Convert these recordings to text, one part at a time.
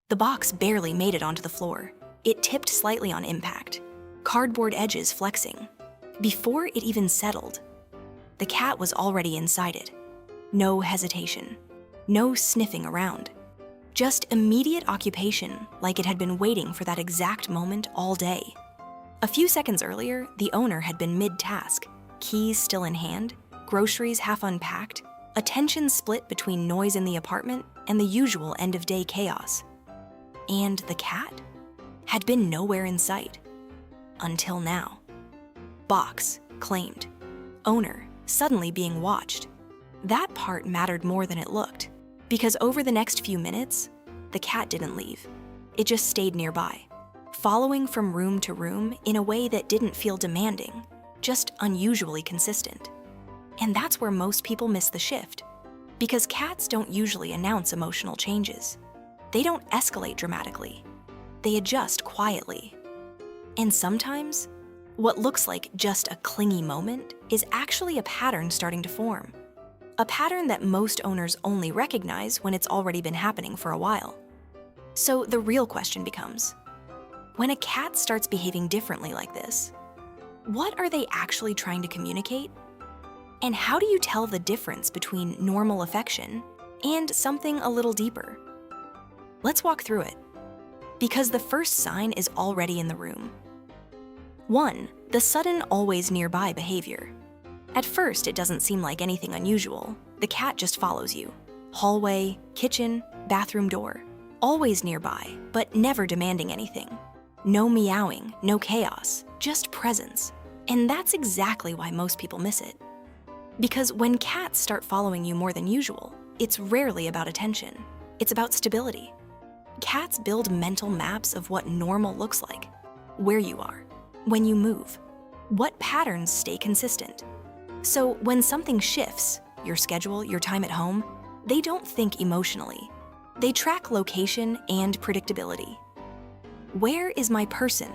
The box barely made it onto the floor. It tipped slightly on impact, cardboard edges flexing. Before it even settled, the cat was already inside it. No hesitation, no sniffing around. Just immediate occupation, like it had been waiting for that exact moment all day. A few seconds earlier, the owner had been mid-task, keys still in hand, groceries half unpacked, attention split between noise in the apartment and the usual end-of-day chaos. And the cat had been nowhere in sight. Until now. Box claimed. Owner suddenly being watched. That part mattered more than it looked, because over the next few minutes, the cat didn't leave. It just stayed nearby, following from room to room in a way that didn't feel demanding, just unusually consistent. And that's where most people miss the shift, because cats don't usually announce emotional changes. They don't escalate dramatically. They adjust quietly. And sometimes, what looks like just a clingy moment is actually a pattern starting to form. A pattern that most owners only recognize when it's already been happening for a while. So the real question becomes, when a cat starts behaving differently like this, what are they actually trying to communicate? And how do you tell the difference between normal affection and something a little deeper? Let's walk through it, because the first sign is already in the room. 1. The sudden always nearby behavior. At first, it doesn't seem like anything unusual. The cat just follows you. Hallway, kitchen, bathroom door. Always nearby, but never demanding anything. No meowing, no chaos, just presence. And that's exactly why most people miss it. Because when cats start following you more than usual, it's rarely about attention. It's about stability. Cats build mental maps of what normal looks like, where you are, when you move, what patterns stay consistent. So when something shifts, your schedule, your time at home, they don't think emotionally. They track location and predictability. Where is my person?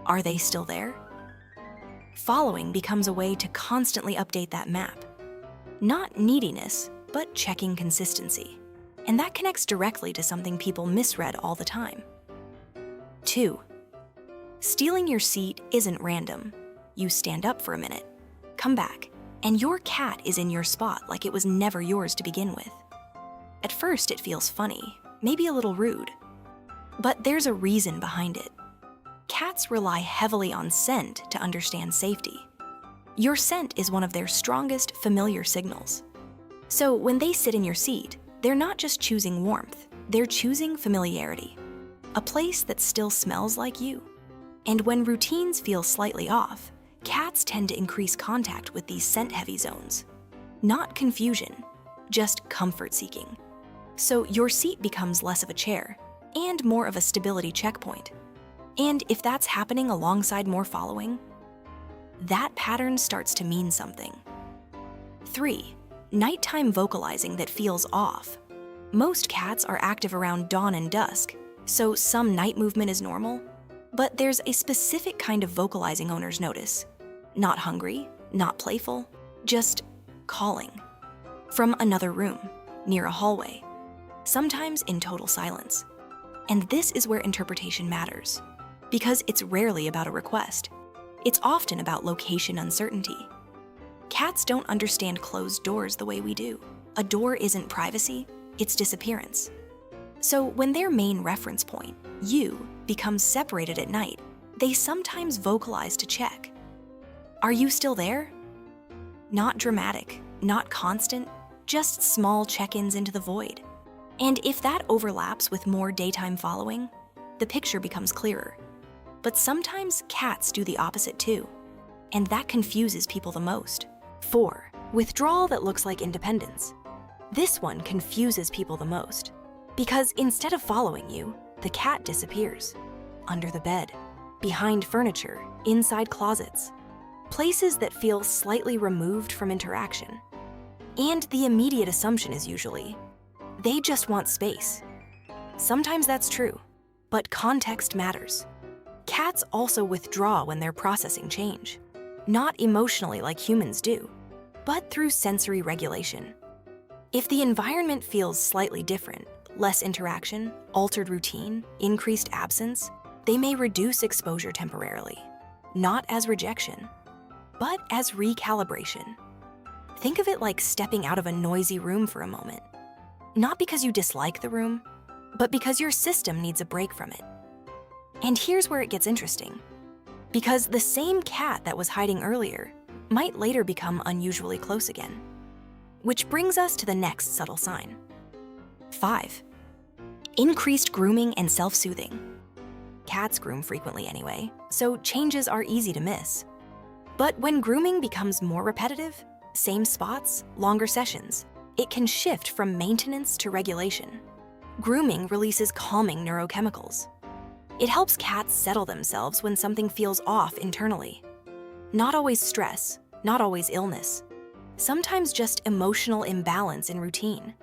Are they still there? Following becomes a way to constantly update that map. Not neediness, but checking consistency. And that connects directly to something people misread all the time. 2. Stealing your seat isn't random. You stand up for a minute, come back, and your cat is in your spot like it was never yours to begin with. At first, it feels funny, maybe a little rude. But there's a reason behind it. Cats rely heavily on scent to understand safety. Your scent is one of their strongest familiar signals. So when they sit in your seat, they're not just choosing warmth, they're choosing familiarity. A place that still smells like you. And when routines feel slightly off, cats tend to increase contact with these scent-heavy zones. Not confusion, just comfort-seeking. So your seat becomes less of a chair and more of a stability checkpoint. And if that's happening alongside more following, that pattern starts to mean something. 3. Nighttime vocalizing that feels off. Most cats are active around dawn and dusk, so some night movement is normal. But there's a specific kind of vocalizing owners notice. Not hungry, not playful, just calling. From another room, near a hallway, sometimes in total silence. And this is where interpretation matters, because it's rarely about a request. It's often about location uncertainty. Cats don't understand closed doors the way we do. A door isn't privacy, it's disappearance. So when their main reference point, you, becomes separated at night, they sometimes vocalize to check. Are you still there? Not dramatic, not constant, just small check-ins into the void. And if that overlaps with more daytime following, the picture becomes clearer. But sometimes cats do the opposite too, and that confuses people the most. 4. Withdrawal that looks like independence. This one confuses people the most, because instead of following you, the cat disappears. Under the bed, behind furniture, inside closets. Places that feel slightly removed from interaction. And the immediate assumption is usually, they just want space. Sometimes that's true, but context matters. Cats also withdraw when they're processing change. Not emotionally like humans do, but through sensory regulation. If the environment feels slightly different, less interaction, altered routine, increased absence, they may reduce exposure temporarily, not as rejection, but as recalibration. Think of it like stepping out of a noisy room for a moment. Not because you dislike the room, but because your system needs a break from it. And here's where it gets interesting. Because the same cat that was hiding earlier might later become unusually close again. Which brings us to the next subtle sign. 5. Increased grooming and self-soothing. Cats groom frequently anyway, so changes are easy to miss. But when grooming becomes more repetitive, same spots, longer sessions, it can shift from maintenance to regulation. Grooming releases calming neurochemicals. It helps cats settle themselves when something feels off internally. Not always stress, not always illness. Sometimes just emotional imbalance in routine.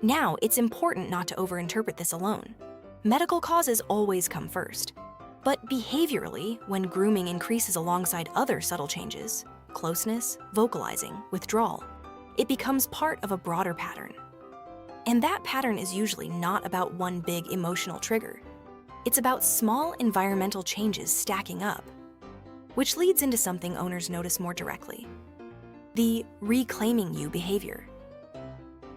Now, it's important not to overinterpret this alone. Medical causes always come first. But behaviorally, when grooming increases alongside other subtle changes, closeness, vocalizing, withdrawal, it becomes part of a broader pattern. And that pattern is usually not about one big emotional trigger. It's about small environmental changes stacking up, which leads into something owners notice more directly: the reclaiming you behavior.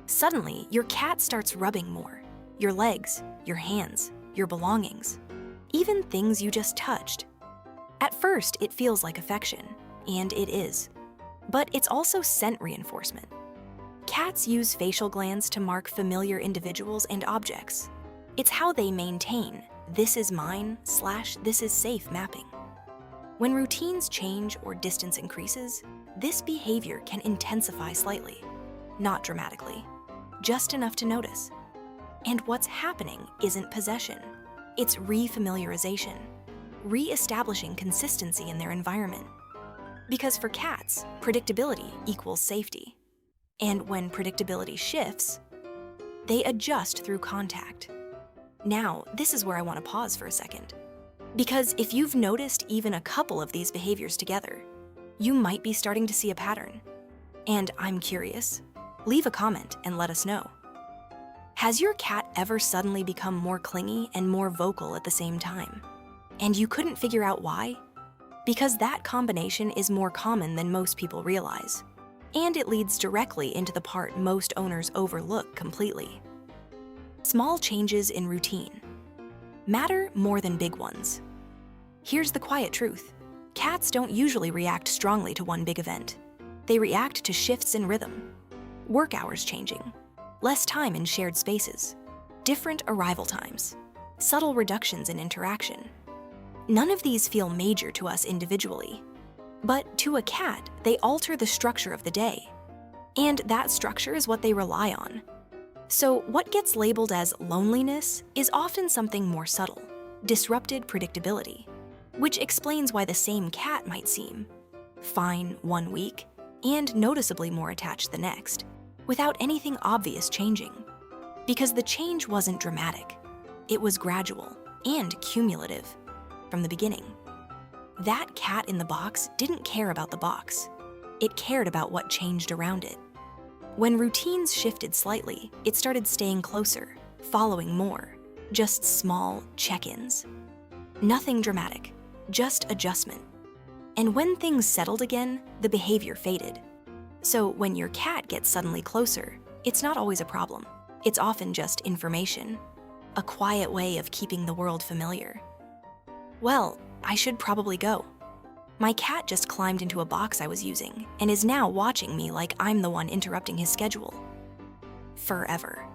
Suddenly, your cat starts rubbing more: your legs, your hands, your belongings, even things you just touched. At first, it feels like affection, and it is. But it's also scent reinforcement. Cats use facial glands to mark familiar individuals and objects. It's how they maintain "this is mine" / "this is safe" mapping. When routines change or distance increases, this behavior can intensify slightly, not dramatically, just enough to notice. And what's happening isn't possession, it's refamiliarization, re-establishing consistency in their environment. Because for cats, predictability equals safety. And when predictability shifts, they adjust through contact. Now, this is where I want to pause for a second. Because if you've noticed even a couple of these behaviors together, you might be starting to see a pattern. And I'm curious. Leave a comment and let us know. Has your cat ever suddenly become more clingy and more vocal at the same time? And you couldn't figure out why? Because that combination is more common than most people realize. And it leads directly into the part most owners overlook completely. Small changes in routine matter more than big ones. Here's the quiet truth. Cats don't usually react strongly to one big event. They react to shifts in rhythm, work hours changing, less time in shared spaces, different arrival times, subtle reductions in interaction. None of these feel major to us individually, but to a cat, they alter the structure of the day. And that structure is what they rely on. So what gets labeled as loneliness is often something more subtle: disrupted predictability, which explains why the same cat might seem fine one week and noticeably more attached the next, without anything obvious changing. Because the change wasn't dramatic. It was gradual and cumulative from the beginning. That cat in the box didn't care about the box. It cared about what changed around it. When routines shifted slightly, it started staying closer, following more, just small check-ins. Nothing dramatic, just adjustment. And when things settled again, the behavior faded. So when your cat gets suddenly closer, it's not always a problem. It's often just information, a quiet way of keeping the world familiar. Well, I should probably go. My cat just climbed into a box I was using and is now watching me like I'm the one interrupting his schedule. FurEver.